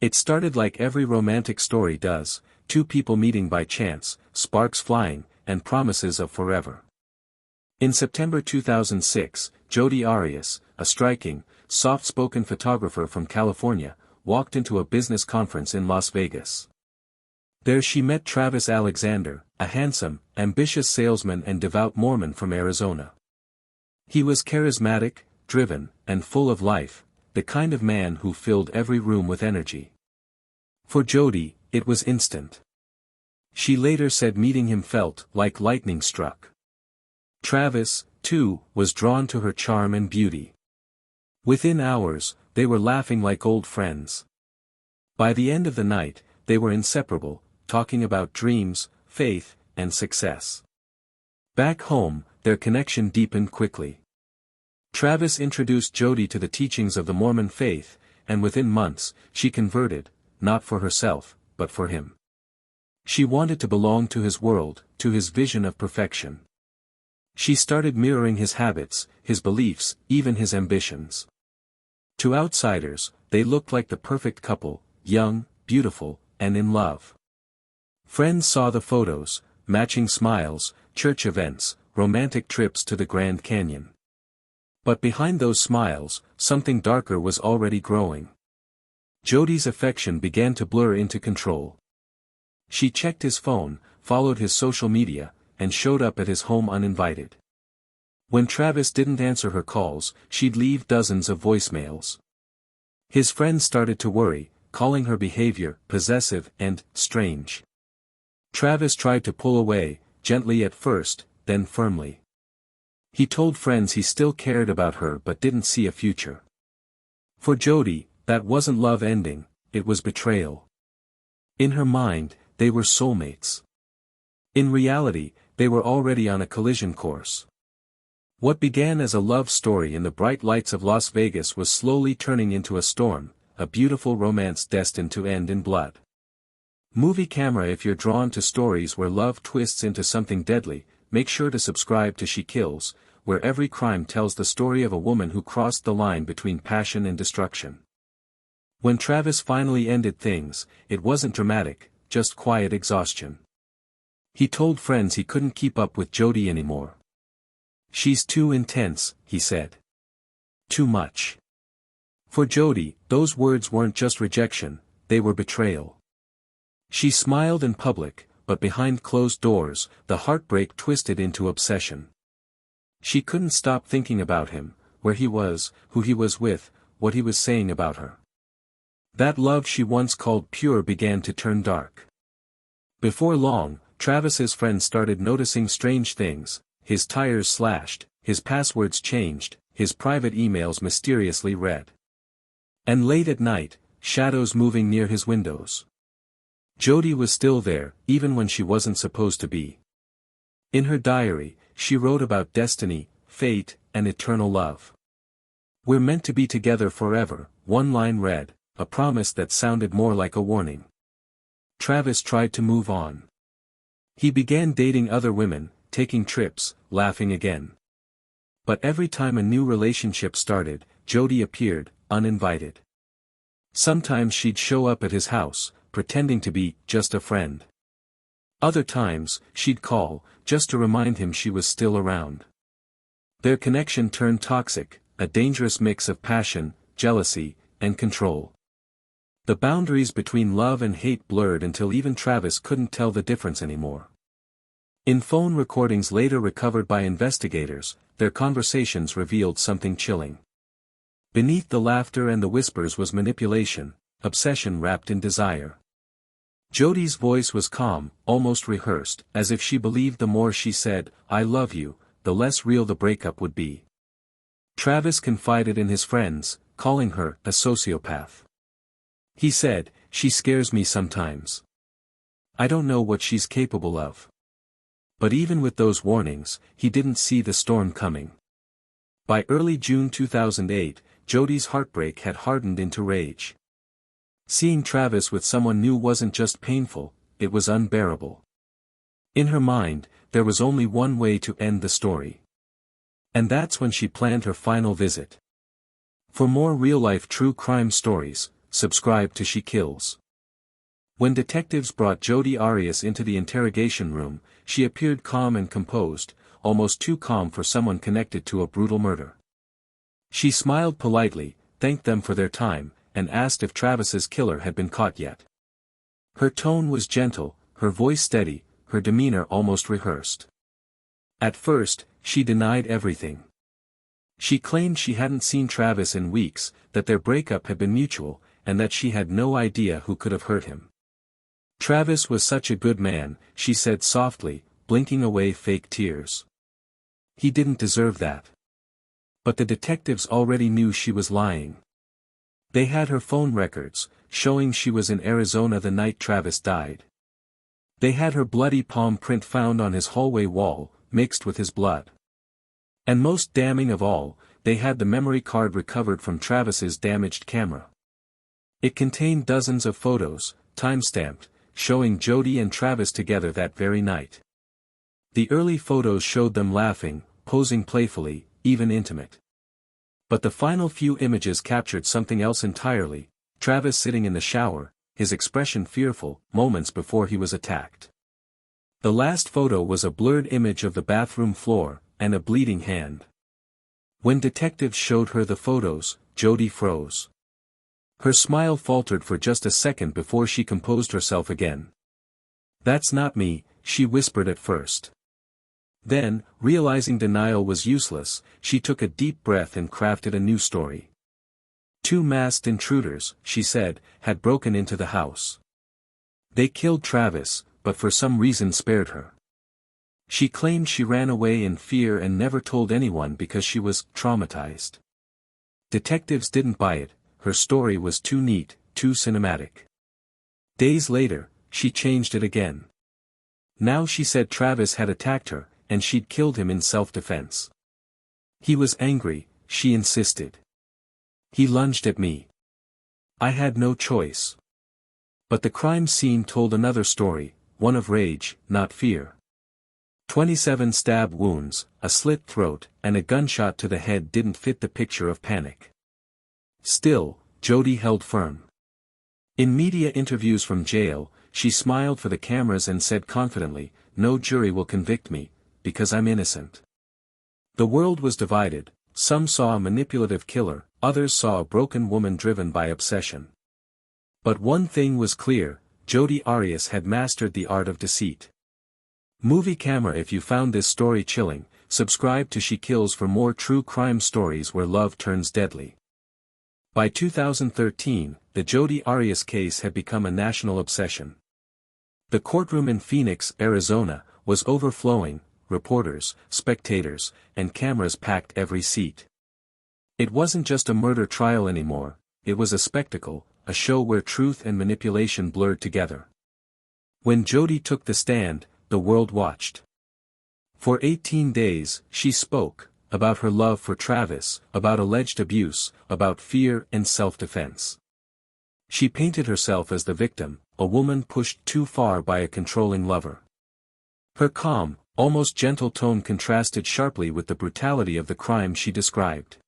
It started like every romantic story does, two people meeting by chance, sparks flying, and promises of forever. In September 2006, Jodi Arias, a striking, soft-spoken photographer from California, walked into a business conference in Las Vegas. There she met Travis Alexander, a handsome, ambitious salesman and devout Mormon from Arizona. He was charismatic, driven, and full of life, the kind of man who filled every room with energy. For Jodi, it was instant. She later said meeting him felt like lightning struck. Travis, too, was drawn to her charm and beauty. Within hours, they were laughing like old friends. By the end of the night, they were inseparable, talking about dreams, faith, and success. Back home, their connection deepened quickly. Travis introduced Jodi to the teachings of the Mormon faith, and within months, she converted, not for herself, but for him. She wanted to belong to his world, to his vision of perfection. She started mirroring his habits, his beliefs, even his ambitions. To outsiders, they looked like the perfect couple, young, beautiful, and in love. Friends saw the photos, matching smiles, church events, romantic trips to the Grand Canyon. But behind those smiles, something darker was already growing. Jodi's affection began to blur into control. She checked his phone, followed his social media, and showed up at his home uninvited. When Travis didn't answer her calls, she'd leave dozens of voicemails. His friends started to worry, calling her behavior possessive and strange. Travis tried to pull away, gently at first, then firmly. He told friends he still cared about her but didn't see a future. For Jodi, that wasn't love ending, it was betrayal. In her mind, they were soulmates. In reality, they were already on a collision course. What began as a love story in the bright lights of Las Vegas was slowly turning into a storm, a beautiful romance destined to end in blood. Movie Camera. If you're drawn to stories where love twists into something deadly, make sure to subscribe to She Kills, where every crime tells the story of a woman who crossed the line between passion and destruction. When Travis finally ended things, it wasn't dramatic, just quiet exhaustion. He told friends he couldn't keep up with Jodi anymore. "She's too intense," he said. "Too much." For Jodi, those words weren't just rejection, they were betrayal. She smiled in public, but behind closed doors, the heartbreak twisted into obsession. She couldn't stop thinking about him, where he was, who he was with, what he was saying about her. That love she once called pure began to turn dark. Before long, Travis's friends started noticing strange things: his tires slashed, his passwords changed, his private emails mysteriously read. And late at night, shadows moving near his windows. Jodi was still there, even when she wasn't supposed to be. In her diary, she wrote about destiny, fate, and eternal love. "We're meant to be together forever," one line read, a promise that sounded more like a warning. Travis tried to move on. He began dating other women, taking trips, laughing again. But every time a new relationship started, Jodi appeared, uninvited. Sometimes she'd show up at his house, pretending to be just a friend. Other times, she'd call, just to remind him she was still around. Their connection turned toxic, a dangerous mix of passion, jealousy, and control. The boundaries between love and hate blurred until even Travis couldn't tell the difference anymore. In phone recordings later recovered by investigators, their conversations revealed something chilling. Beneath the laughter and the whispers was manipulation, obsession wrapped in desire. Jodi's voice was calm, almost rehearsed, as if she believed the more she said, "I love you," the less real the breakup would be. Travis confided in his friends, calling her a sociopath. He said, "She scares me sometimes. I don't know what she's capable of." But even with those warnings, he didn't see the storm coming. By early June 2008, Jodi's heartbreak had hardened into rage. Seeing Travis with someone new wasn't just painful, it was unbearable. In her mind, there was only one way to end the story. And that's when she planned her final visit. For more real-life true crime stories, subscribe to She Kills. When detectives brought Jodi Arias into the interrogation room, she appeared calm and composed, almost too calm for someone connected to a brutal murder. She smiled politely, thanked them for their time, and asked if Travis's killer had been caught yet. Her tone was gentle, her voice steady, her demeanor almost rehearsed. At first, she denied everything. She claimed she hadn't seen Travis in weeks, that their breakup had been mutual, and that she had no idea who could have hurt him. Travis was such a good man, she said softly, blinking away fake tears. He didn't deserve that. But the detectives already knew she was lying. They had her phone records, showing she was in Arizona the night Travis died. They had her bloody palm print found on his hallway wall, mixed with his blood. And most damning of all, they had the memory card recovered from Travis's damaged camera. It contained dozens of photos, time-stamped, showing Jodi and Travis together that very night. The early photos showed them laughing, posing playfully, even intimate. But the final few images captured something else entirely, Travis sitting in the shower, his expression fearful, moments before he was attacked. The last photo was a blurred image of the bathroom floor, and a bleeding hand. When detectives showed her the photos, Jodi froze. Her smile faltered for just a second before she composed herself again. "That's not me," she whispered at first. Then, realizing denial was useless, she took a deep breath and crafted a new story. Two masked intruders, she said, had broken into the house. They killed Travis, but for some reason spared her. She claimed she ran away in fear and never told anyone because she was traumatized. Detectives didn't buy it, her story was too neat, too cinematic. Days later, she changed it again. Now she said Travis had attacked her, and she'd killed him in self-defense. He was angry, she insisted. He lunged at me. I had no choice. But the crime scene told another story, one of rage, not fear. 27 stab wounds, a slit throat, and a gunshot to the head didn't fit the picture of panic. Still, Jodi held firm. In media interviews from jail, she smiled for the cameras and said confidently, "No jury will convict me, because I'm innocent." The world was divided, some saw a manipulative killer, others saw a broken woman driven by obsession. But one thing was clear, Jodi Arias had mastered the art of deceit. Movie Camera. If you found this story chilling, subscribe to She Kills for more true crime stories where love turns deadly. By 2013, the Jodi Arias case had become a national obsession. The courtroom in Phoenix, Arizona, was overflowing, reporters, spectators, and cameras packed every seat. It wasn't just a murder trial anymore, it was a spectacle, a show where truth and manipulation blurred together. When Jodi took the stand, the world watched. For 18 days, she spoke, about her love for Travis, about alleged abuse, about fear and self-defense. She painted herself as the victim, a woman pushed too far by a controlling lover. Her calm, almost gentle tone contrasted sharply with the brutality of the crime she described.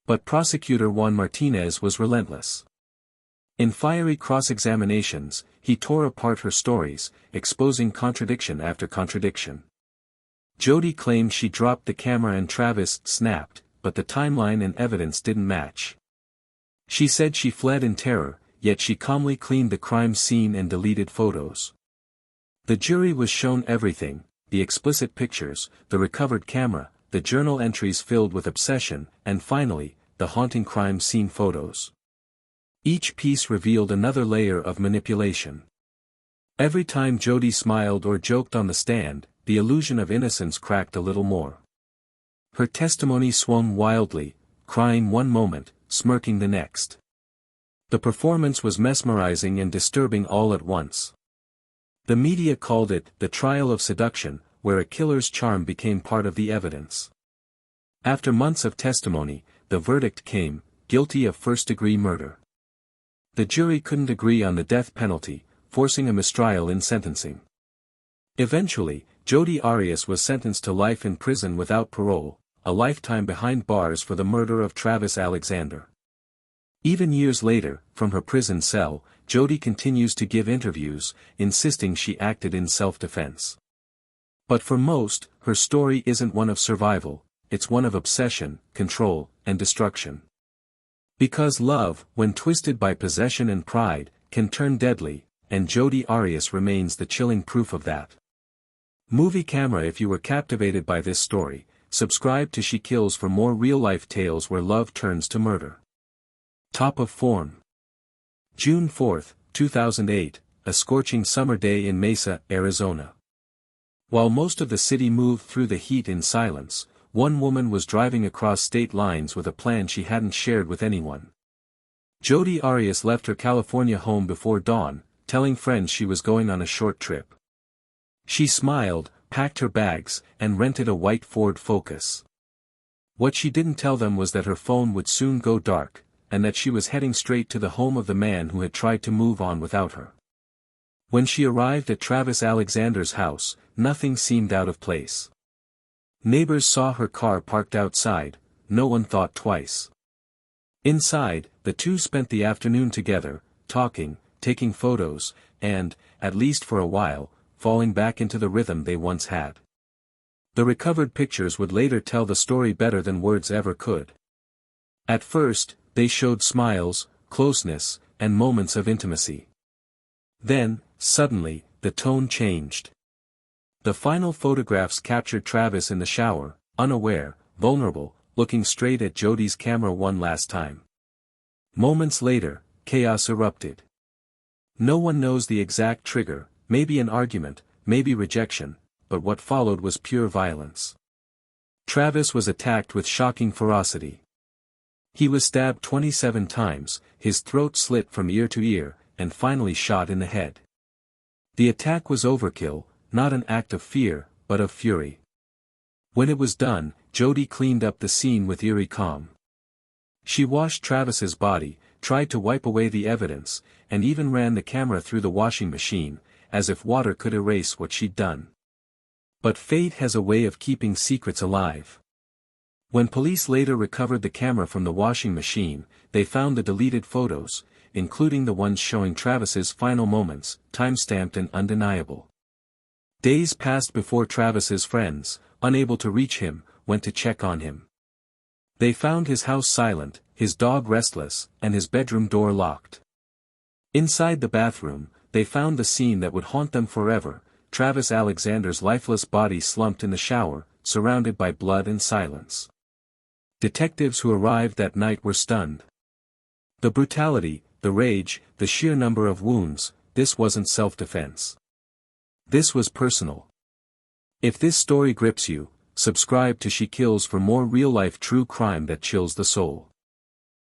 But prosecutor Juan Martinez was relentless. In fiery cross-examinations, he tore apart her stories, exposing contradiction after contradiction. Jodi claimed she dropped the camera and Travis snapped, but the timeline and evidence didn't match. She said she fled in terror, yet she calmly cleaned the crime scene and deleted photos. The jury was shown everything, the explicit pictures, the recovered camera, the journal entries filled with obsession, and finally, the haunting crime scene photos. Each piece revealed another layer of manipulation. Every time Jodi smiled or joked on the stand, the illusion of innocence cracked a little more. Her testimony swung wildly, crying one moment, smirking the next. The performance was mesmerizing and disturbing all at once. The media called it the trial of seduction, where a killer's charm became part of the evidence. After months of testimony, the verdict came, guilty of first-degree murder. The jury couldn't agree on the death penalty, forcing a mistrial in sentencing. Eventually, Jodi Arias was sentenced to life in prison without parole, a lifetime behind bars for the murder of Travis Alexander. Even years later, from her prison cell, Jodi continues to give interviews, insisting she acted in self-defense. But for most, her story isn't one of survival, it's one of obsession, control, and destruction. Because love, when twisted by possession and pride, can turn deadly, and Jodi Arias remains the chilling proof of that. Movie Camera. If you were captivated by this story, subscribe to She Kills for more real-life tales where love turns to murder. Top of form. June 4, 2008, a scorching summer day in Mesa, Arizona. While most of the city moved through the heat in silence, one woman was driving across state lines with a plan she hadn't shared with anyone. Jodi Arias left her California home before dawn, telling friends she was going on a short trip. She smiled, packed her bags, and rented a white Ford Focus. What she didn't tell them was that her phone would soon go dark, and that she was heading straight to the home of the man who had tried to move on without her. When she arrived at Travis Alexander's house, nothing seemed out of place. Neighbors saw her car parked outside, no one thought twice. Inside, the two spent the afternoon together, talking, taking photos, and, at least for a while, falling back into the rhythm they once had. The recovered pictures would later tell the story better than words ever could. At first, they showed smiles, closeness, and moments of intimacy. Then, suddenly, the tone changed. The final photographs captured Travis in the shower, unaware, vulnerable, looking straight at Jodi's camera one last time. Moments later, chaos erupted. No one knows the exact trigger, maybe an argument, maybe rejection, but what followed was pure violence. Travis was attacked with shocking ferocity. He was stabbed 27 times, his throat slit from ear to ear, and finally shot in the head. The attack was overkill, not an act of fear, but of fury. When it was done, Jodi cleaned up the scene with eerie calm. She washed Travis's body, tried to wipe away the evidence, and even ran the camera through the washing machine, as if water could erase what she'd done. But fate has a way of keeping secrets alive. When police later recovered the camera from the washing machine, they found the deleted photos, including the ones showing Travis's final moments, time-stamped and undeniable. Days passed before Travis's friends, unable to reach him, went to check on him. They found his house silent, his dog restless, and his bedroom door locked. Inside the bathroom, they found the scene that would haunt them forever, Travis Alexander's lifeless body slumped in the shower, surrounded by blood and silence. Detectives who arrived that night were stunned. The brutality, the rage, the sheer number of wounds, this wasn't self-defense. This was personal. If this story grips you, subscribe to She Kills for more real-life true crime that chills the soul.